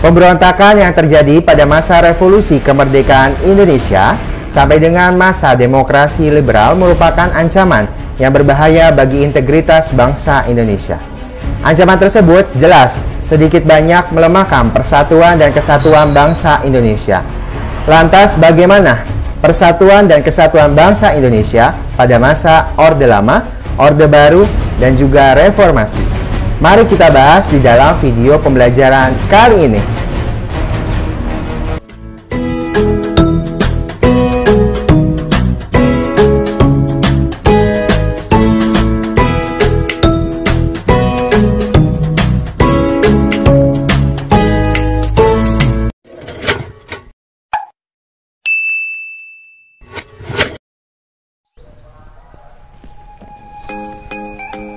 Pemberontakan yang terjadi pada masa revolusi kemerdekaan Indonesia sampai dengan masa demokrasi liberal merupakan ancaman yang berbahaya bagi integritas bangsa Indonesia. Ancaman tersebut jelas sedikit banyak melemahkan persatuan dan kesatuan bangsa Indonesia. Lantas bagaimana persatuan dan kesatuan bangsa Indonesia pada masa Orde Lama, Orde Baru, dan juga reformasi? Mari kita bahas di dalam video pembelajaran kali ini.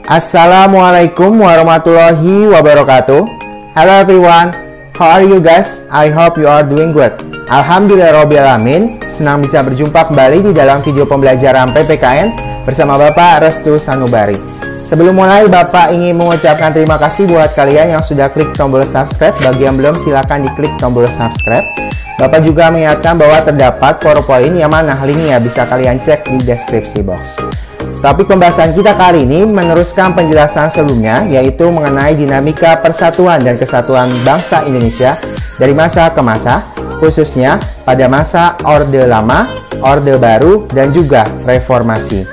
Assalamualaikum warahmatullahi wabarakatuh. Hello everyone, how are you guys? I hope you are doing good. Alhamdulillahirobbilalamin, senang bisa berjumpa kembali di dalam video pembelajaran PPKN bersama Bapak Restu Sanubari. Sebelum mulai, Bapak ingin mengucapkan terima kasih buat kalian yang sudah klik tombol subscribe. Bagi yang belum, silakan diklik tombol subscribe. Bapak juga mengingatkan bahwa terdapat PowerPoint yang mana linknya bisa kalian cek di deskripsi box. Topik pembahasan kita kali ini meneruskan penjelasan sebelumnya, yaitu mengenai dinamika persatuan dan kesatuan bangsa Indonesia dari masa ke masa, khususnya pada masa Orde Lama, Orde Baru, dan juga reformasi.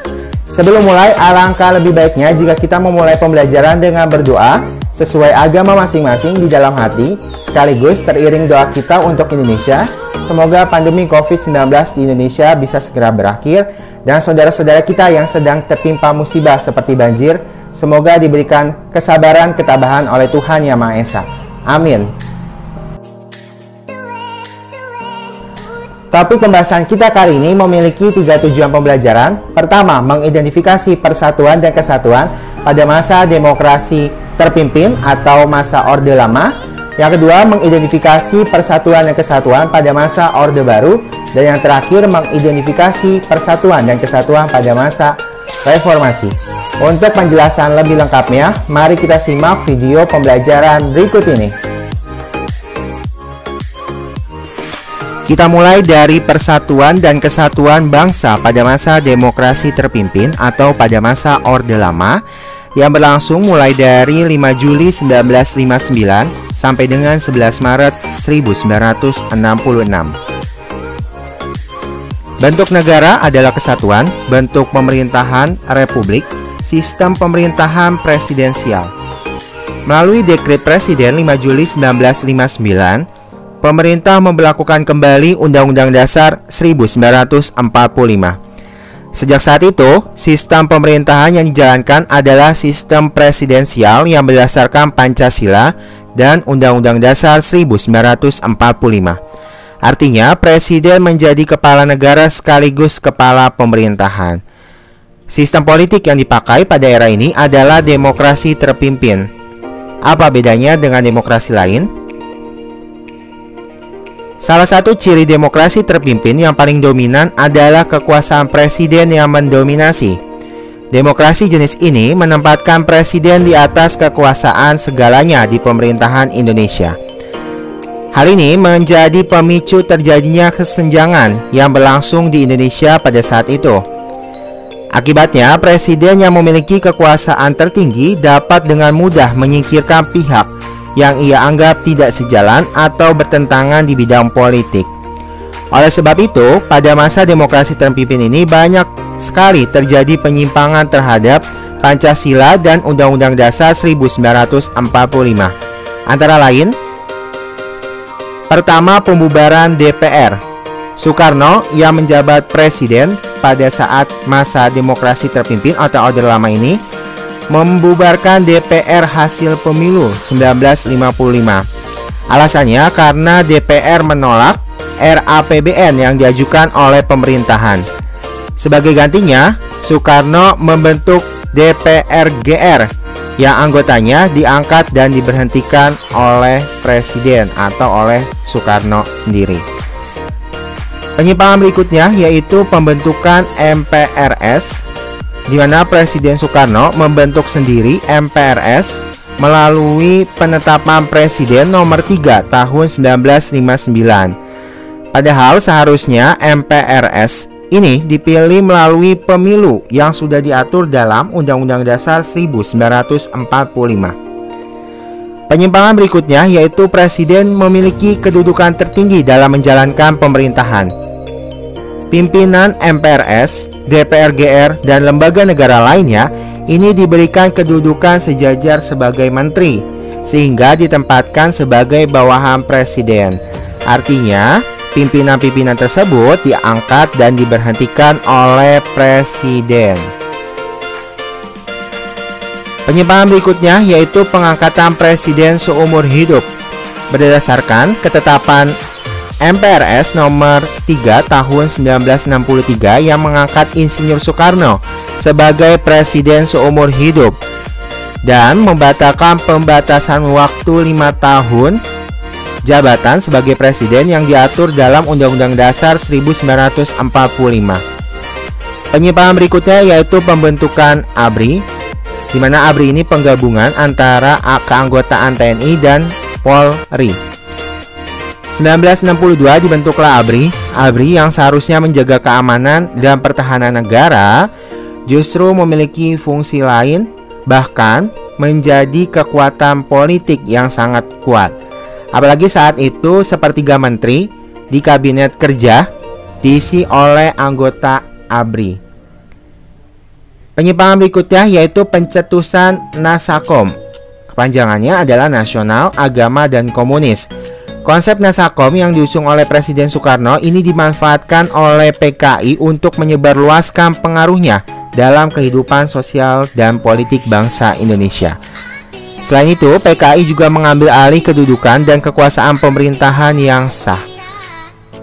Sebelum mulai, alangkah lebih baiknya jika kita memulai pembelajaran dengan berdoa sesuai agama masing-masing di dalam hati, sekaligus teriring doa kita untuk Indonesia. Semoga pandemi COVID-19 di Indonesia bisa segera berakhir, dan saudara-saudara kita yang sedang tertimpa musibah seperti banjir, semoga diberikan kesabaran, ketabahan oleh Tuhan Yang Maha Esa. Amin. Topik pembahasan kita kali ini memiliki 3 tujuan pembelajaran. Pertama, mengidentifikasi persatuan dan kesatuan pada masa demokrasi terpimpin atau masa Orde Lama. Yang kedua, mengidentifikasi persatuan dan kesatuan pada masa Orde Baru. Dan yang terakhir, mengidentifikasi persatuan dan kesatuan pada masa reformasi. Untuk penjelasan lebih lengkapnya, mari kita simak video pembelajaran berikut ini. Kita mulai dari persatuan dan kesatuan bangsa pada masa demokrasi terpimpin atau pada masa Orde Lama yang berlangsung mulai dari 5 Juli 1959 sampai dengan 11 Maret 1966. Bentuk negara adalah kesatuan, bentuk pemerintahan republik, sistem pemerintahan presidensial. Melalui dekret Presiden 5 Juli 1959, pemerintah memberlakukan kembali Undang-Undang Dasar 1945. Sejak saat itu, sistem pemerintahan yang dijalankan adalah sistem presidensial yang berdasarkan Pancasila dan Undang-Undang Dasar 1945. Artinya, presiden menjadi kepala negara sekaligus kepala pemerintahan. Sistem politik yang dipakai pada era ini adalah demokrasi terpimpin. Apa bedanya dengan demokrasi lain? Salah satu ciri demokrasi terpimpin yang paling dominan adalah kekuasaan presiden yang mendominasi. Demokrasi jenis ini menempatkan presiden di atas kekuasaan segalanya di pemerintahan Indonesia. Hal ini menjadi pemicu terjadinya kesenjangan yang berlangsung di Indonesia pada saat itu. Akibatnya, presiden yang memiliki kekuasaan tertinggi dapat dengan mudah menyingkirkan pihak yang ia anggap tidak sejalan atau bertentangan di bidang politik. Oleh sebab itu, pada masa demokrasi terpimpin ini banyak sekali terjadi penyimpangan terhadap Pancasila dan Undang-Undang Dasar 1945. Antara lain, pertama, pembubaran DPR. Soekarno yang menjabat presiden pada saat masa demokrasi terpimpin atau Orde Lama ini membubarkan DPR hasil pemilu 1955. Alasannya karena DPR menolak RAPBN yang diajukan oleh pemerintahan. Sebagai gantinya, Soekarno membentuk DPR-GR yang anggotanya diangkat dan diberhentikan oleh presiden atau oleh Soekarno sendiri. Penyimpangan berikutnya yaitu pembentukan MPRS, di mana Presiden Soekarno membentuk sendiri MPRS melalui penetapan Presiden nomor 3 tahun 1959. Padahal seharusnya MPRS ini dipilih melalui pemilu yang sudah diatur dalam Undang-Undang Dasar 1945. Penyimpangan berikutnya yaitu Presiden memiliki kedudukan tertinggi dalam menjalankan pemerintahan. Pimpinan MPRS, DPR GR, dan lembaga negara lainnya ini diberikan kedudukan sejajar sebagai menteri, sehingga ditempatkan sebagai bawahan presiden. Artinya, pimpinan-pimpinan tersebut diangkat dan diberhentikan oleh presiden. Penyimpangan berikutnya yaitu pengangkatan presiden seumur hidup. Berdasarkan ketetapan MPRS nomor 3 tahun 1963 yang mengangkat Insinyur Soekarno sebagai presiden seumur hidup dan membatalkan pembatasan waktu 5 tahun jabatan sebagai presiden yang diatur dalam Undang-Undang Dasar 1945. Penyimpangan berikutnya yaitu pembentukan ABRI, di mana ABRI ini penggabungan antara keanggotaan TNI dan Polri. 1962 dibentuklah ABRI. ABRI yang seharusnya menjaga keamanan dan pertahanan negara justru memiliki fungsi lain, bahkan menjadi kekuatan politik yang sangat kuat. Apalagi saat itu sepertiga menteri di kabinet kerja diisi oleh anggota ABRI. Penyimpangan berikutnya yaitu pencetusan Nasakom. Kepanjangannya adalah Nasional, Agama, dan Komunis. Konsep Nasakom yang diusung oleh Presiden Soekarno ini dimanfaatkan oleh PKI untuk menyebarluaskan pengaruhnya dalam kehidupan sosial dan politik bangsa Indonesia. Selain itu, PKI juga mengambil alih kedudukan dan kekuasaan pemerintahan yang sah.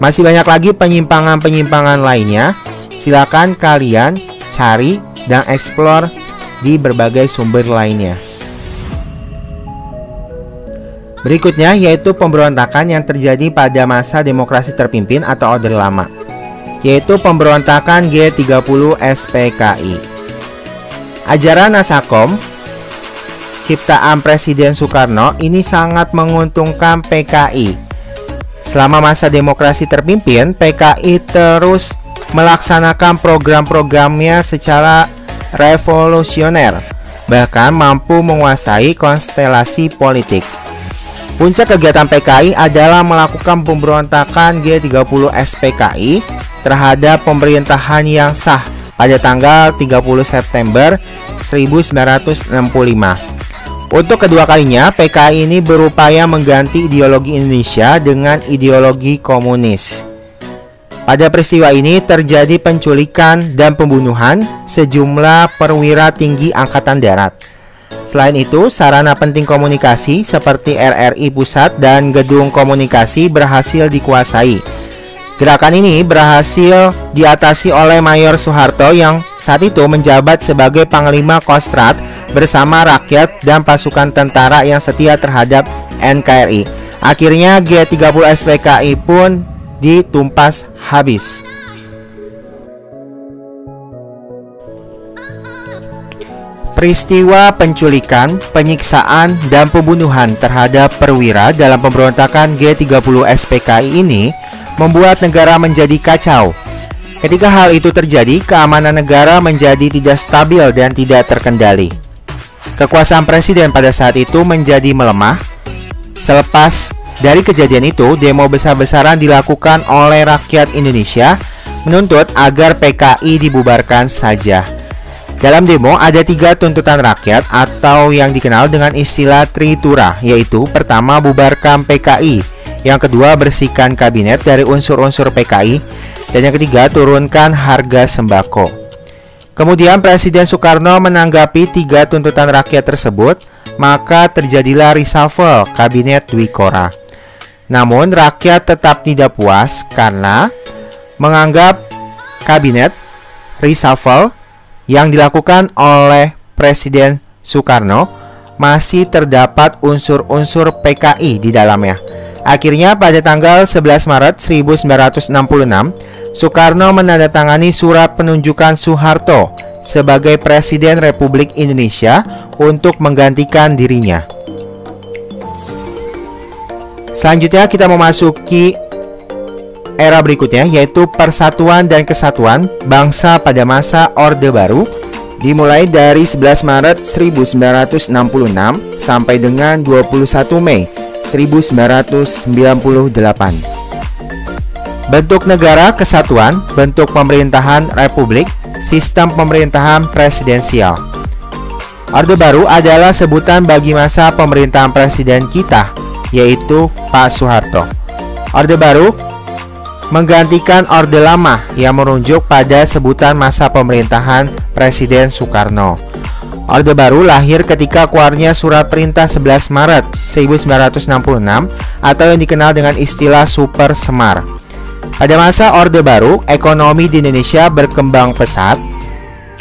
Masih banyak lagi penyimpangan-penyimpangan lainnya. Silakan kalian cari dan eksplor di berbagai sumber lainnya. Berikutnya yaitu pemberontakan yang terjadi pada masa demokrasi terpimpin atau Orde Lama, yaitu pemberontakan G30 SPKI. Ajaran Nasakom ciptaan Presiden Soekarno ini sangat menguntungkan PKI. Selama masa demokrasi terpimpin, PKI terus melaksanakan program-programnya secara revolusioner, bahkan mampu menguasai konstelasi politik. Puncak kegiatan PKI adalah melakukan pemberontakan G30 SPKI terhadap pemerintahan yang sah pada tanggal 30 September 1965. Untuk kedua kalinya, PKI ini berupaya mengganti ideologi Indonesia dengan ideologi komunis. Pada peristiwa ini terjadi penculikan dan pembunuhan sejumlah perwira tinggi Angkatan Darat. Selain itu, sarana penting komunikasi seperti RRI Pusat dan Gedung Komunikasi berhasil dikuasai. Gerakan ini berhasil diatasi oleh Mayor Soeharto yang saat itu menjabat sebagai Panglima Kostrad bersama rakyat dan pasukan tentara yang setia terhadap NKRI. Akhirnya G30 SPKI pun ditumpas habis. Peristiwa penculikan, penyiksaan, dan pembunuhan terhadap perwira dalam pemberontakan G30 SPKI ini membuat negara menjadi kacau. Ketika hal itu terjadi, keamanan negara menjadi tidak stabil dan tidak terkendali. Kekuasaan presiden pada saat itu menjadi melemah. Selepas dari kejadian itu, demo besar-besaran dilakukan oleh rakyat Indonesia menuntut agar PKI dibubarkan saja. Dalam demo ada 3 tuntutan rakyat atau yang dikenal dengan istilah Tritura, yaitu pertama bubarkan PKI, yang kedua bersihkan kabinet dari unsur-unsur PKI, dan yang ketiga turunkan harga sembako. Kemudian Presiden Soekarno menanggapi 3 tuntutan rakyat tersebut, maka terjadilah reshuffle kabinet Dwi Kora. Namun rakyat tetap tidak puas karena menganggap kabinet reshuffle yang dilakukan oleh Presiden Soekarno masih terdapat unsur-unsur PKI di dalamnya. Akhirnya pada tanggal 11 Maret 1966, Soekarno menandatangani surat penunjukan Soeharto sebagai Presiden Republik Indonesia untuk menggantikan dirinya. Selanjutnya kita memasuki era berikutnya, yaitu Persatuan dan Kesatuan Bangsa pada masa Orde Baru, dimulai dari 11 Maret 1966 sampai dengan 21 Mei 1998. Bentuk negara kesatuan, bentuk pemerintahan republik, sistem pemerintahan presidensial. Orde Baru adalah sebutan bagi masa pemerintahan presiden kita, yaitu Pak Soeharto. Orde Baru menggantikan Orde Lama yang merujuk pada sebutan masa pemerintahan Presiden Soekarno. Orde Baru lahir ketika keluarnya Surat Perintah 11 Maret 1966 atau yang dikenal dengan istilah Super Semar. Pada masa Orde Baru, ekonomi di Indonesia berkembang pesat,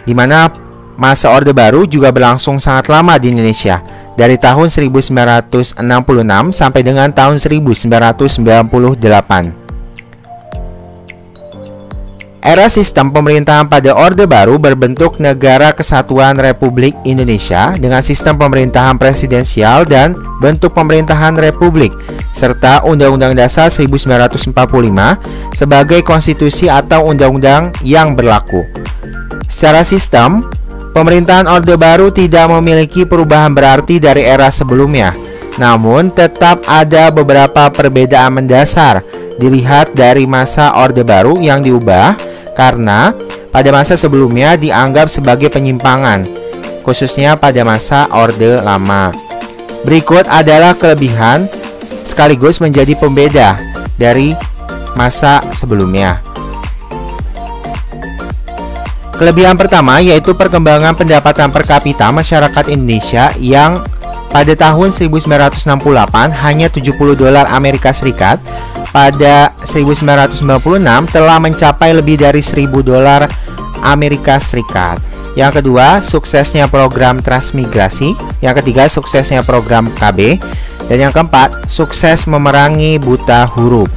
di mana masa Orde Baru juga berlangsung sangat lama di Indonesia, dari tahun 1966 sampai dengan tahun 1998. Era sistem pemerintahan pada Orde Baru berbentuk Negara Kesatuan Republik Indonesia dengan sistem pemerintahan presidensial dan bentuk pemerintahan republik, serta Undang-Undang Dasar 1945 sebagai konstitusi atau undang-undang yang berlaku. Secara sistem, pemerintahan Orde Baru tidak memiliki perubahan berarti dari era sebelumnya, namun tetap ada beberapa perbedaan mendasar dilihat dari masa Orde Baru yang diubah karena pada masa sebelumnya dianggap sebagai penyimpangan, khususnya pada masa Orde Lama. Berikut adalah kelebihan sekaligus menjadi pembeda dari masa sebelumnya. Kelebihan pertama yaitu perkembangan pendapatan per kapita masyarakat Indonesia yang pada tahun 1968 hanya $70 Amerika Serikat, pada 1996 telah mencapai lebih dari $1.000 Amerika Serikat. Yang kedua, suksesnya program transmigrasi. Yang ketiga, suksesnya program KB. Dan yang keempat, sukses memerangi buta huruf.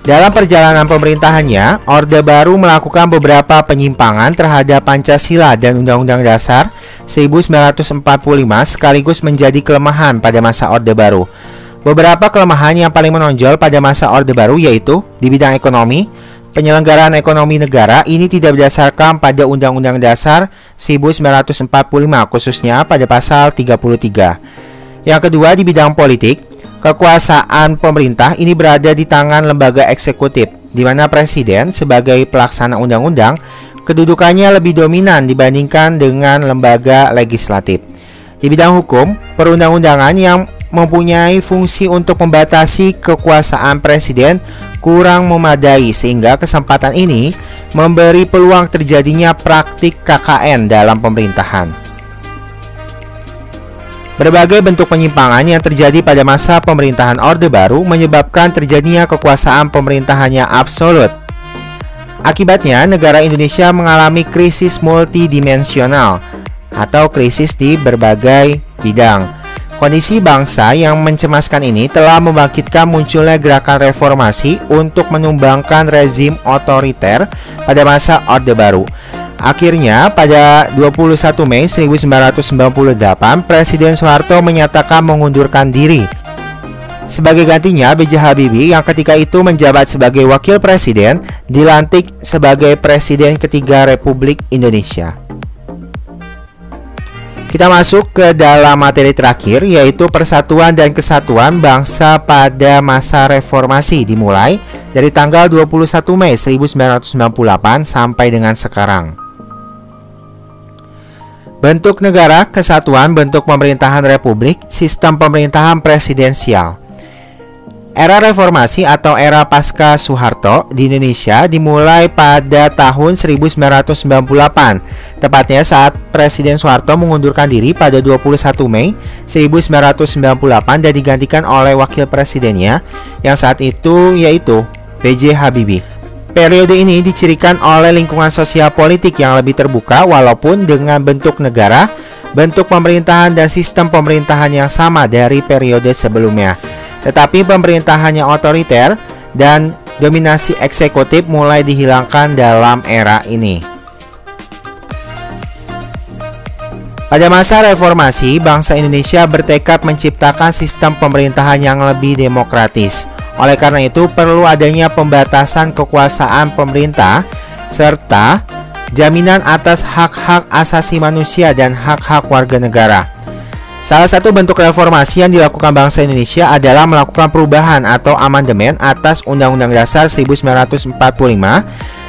Dalam perjalanan pemerintahannya, Orde Baru melakukan beberapa penyimpangan terhadap Pancasila dan Undang-Undang Dasar 1945 sekaligus menjadi kelemahan pada masa Orde Baru. Beberapa kelemahan yang paling menonjol pada masa Orde Baru yaitu di bidang ekonomi, penyelenggaraan ekonomi negara ini tidak berdasarkan pada Undang-Undang Dasar 1945 khususnya pada pasal 33. Yang kedua, di bidang politik, kekuasaan pemerintah ini berada di tangan lembaga eksekutif, di mana presiden sebagai pelaksana undang-undang kedudukannya lebih dominan dibandingkan dengan lembaga legislatif. Di bidang hukum, perundang-undangan yang mempunyai fungsi untuk membatasi kekuasaan presiden kurang memadai, sehingga kesempatan ini memberi peluang terjadinya praktik KKN dalam pemerintahan. Berbagai bentuk penyimpangan yang terjadi pada masa pemerintahan Orde Baru menyebabkan terjadinya kekuasaan pemerintahannya absolut. Akibatnya, negara Indonesia mengalami krisis multidimensional atau krisis di berbagai bidang. Kondisi bangsa yang mencemaskan ini telah membangkitkan munculnya gerakan reformasi untuk menumbangkan rezim otoriter pada masa Orde Baru. Akhirnya, pada 21 Mei 1998, Presiden Soeharto menyatakan mengundurkan diri. Sebagai gantinya, B.J. Habibie yang ketika itu menjabat sebagai wakil presiden dilantik sebagai Presiden ketiga Republik Indonesia. Kita masuk ke dalam materi terakhir, yaitu Persatuan dan Kesatuan Bangsa pada masa reformasi dimulai dari tanggal 21 Mei 1998 sampai dengan sekarang. Bentuk negara kesatuan, bentuk pemerintahan republik, sistem pemerintahan presidensial. Era reformasi atau era pasca Soeharto di Indonesia dimulai pada tahun 1998, tepatnya saat Presiden Soeharto mengundurkan diri pada 21 Mei 1998 dan digantikan oleh wakil presidennya yang saat itu yaitu B.J. Habibie. Periode ini dicirikan oleh lingkungan sosial politik yang lebih terbuka walaupun dengan bentuk negara, bentuk pemerintahan dan sistem pemerintahan yang sama dari periode sebelumnya. Tetapi pemerintahannya otoriter dan dominasi eksekutif mulai dihilangkan dalam era ini. Pada masa reformasi, bangsa Indonesia bertekad menciptakan sistem pemerintahan yang lebih demokratis. Oleh karena itu, perlu adanya pembatasan kekuasaan pemerintah serta jaminan atas hak-hak asasi manusia dan hak-hak warga negara. Salah satu bentuk reformasi yang dilakukan bangsa Indonesia adalah melakukan perubahan atau amandemen atas Undang-Undang Dasar 1945.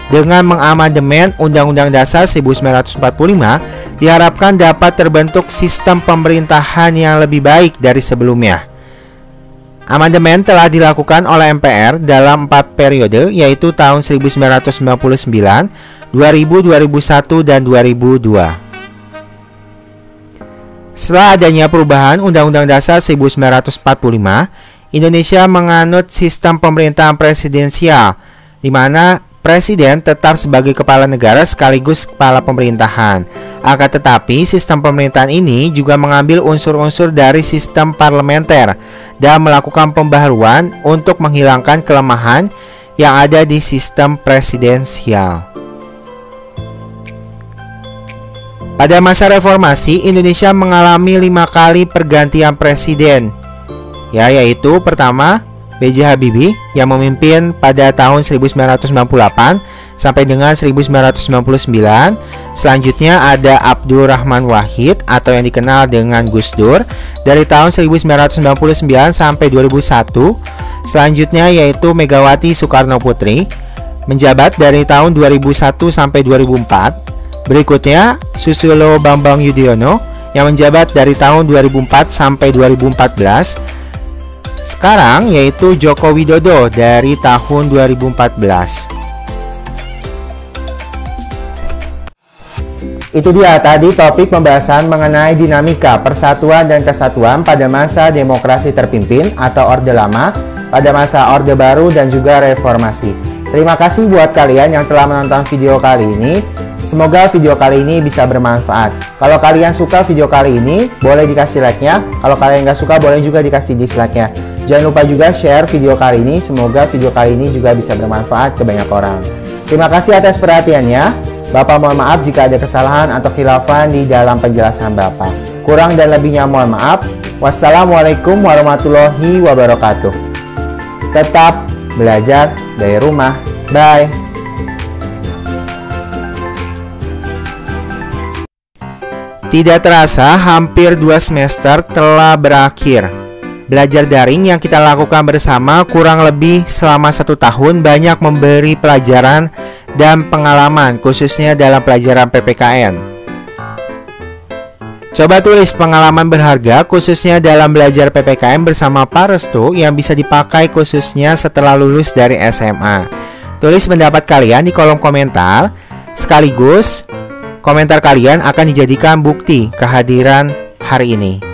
Dengan mengamandemen Undang-Undang Dasar 1945, diharapkan dapat terbentuk sistem pemerintahan yang lebih baik dari sebelumnya. Amandemen telah dilakukan oleh MPR dalam 4 periode, yaitu tahun 1999, 2000, 2001, dan 2002. Setelah adanya perubahan Undang-Undang Dasar 1945, Indonesia menganut sistem pemerintahan presidensial, di mana Presiden tetap sebagai kepala negara sekaligus kepala pemerintahan. Akan tetapi, sistem pemerintahan ini juga mengambil unsur-unsur dari sistem parlementer dan melakukan pembaharuan untuk menghilangkan kelemahan yang ada di sistem presidensial. Pada masa reformasi, Indonesia mengalami 5 kali pergantian presiden, yaitu pertama, B.J. Habibie yang memimpin pada tahun 1998 sampai dengan 1999. Selanjutnya ada Abdurrahman Wahid atau yang dikenal dengan Gus Dur dari tahun 1999 sampai 2001. Selanjutnya yaitu Megawati Soekarno Putri menjabat dari tahun 2001 sampai 2004. Berikutnya Susilo Bambang Yudhoyono yang menjabat dari tahun 2004 sampai 2014. Sekarang yaitu Joko Widodo dari tahun 2014. Itu dia tadi topik pembahasan mengenai dinamika persatuan dan kesatuan pada masa demokrasi terpimpin atau Orde Lama, pada masa Orde Baru, dan juga reformasi. Terima kasih buat kalian yang telah menonton video kali ini. Semoga video kali ini bisa bermanfaat. Kalau kalian suka video kali ini, boleh dikasih like-nya. Kalau kalian nggak suka, boleh juga dikasih dislike-nya. Jangan lupa juga share video kali ini. Semoga video kali ini juga bisa bermanfaat ke banyak orang. Terima kasih atas perhatiannya. Bapak mohon maaf jika ada kesalahan atau khilafan di dalam penjelasan Bapak. Kurang dan lebihnya mohon maaf. Wassalamualaikum warahmatullahi wabarakatuh. Tetap belajar dari rumah. Bye. Tidak terasa, hampir 2 semester telah berakhir. Belajar daring yang kita lakukan bersama kurang lebih selama 1 tahun banyak memberi pelajaran dan pengalaman, khususnya dalam pelajaran PPKN. Coba tulis pengalaman berharga khususnya dalam belajar PPKN bersama Pak Restu yang bisa dipakai khususnya setelah lulus dari SMA. Tulis pendapat kalian di kolom komentar, sekaligus komentar kalian akan dijadikan bukti kehadiran hari ini.